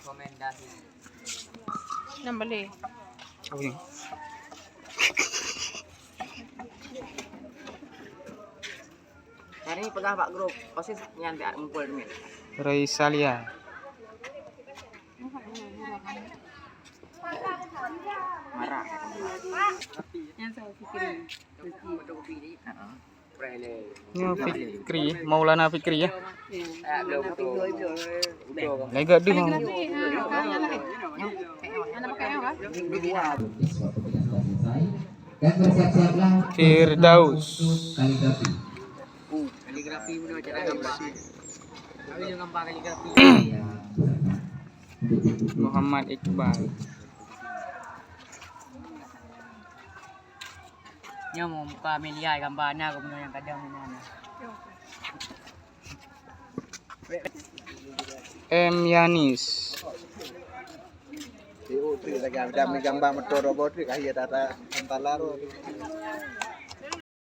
rekomendasi. Yang beli. Oh, ini. Hari ini pegah Pak Grup, osis nyantai ngumpul demi. Raisalia. Marah. Yang saya pikirin. Ini Fikri, Maulana Fikri ya. Belum. Lega deh mau. Anak pakai apa? Dan bersiap-siaplah Firdaus. kaligrafi. Kaligrafi udah cara gambar. Kami juga gambar kaligrafi. Muhammad Iqbal. Nya mau muka Amelia gambarnya kemudian yang kadang ini. M Yanis. Di utri lagi ada gambar motor robot di kahya data antalaro.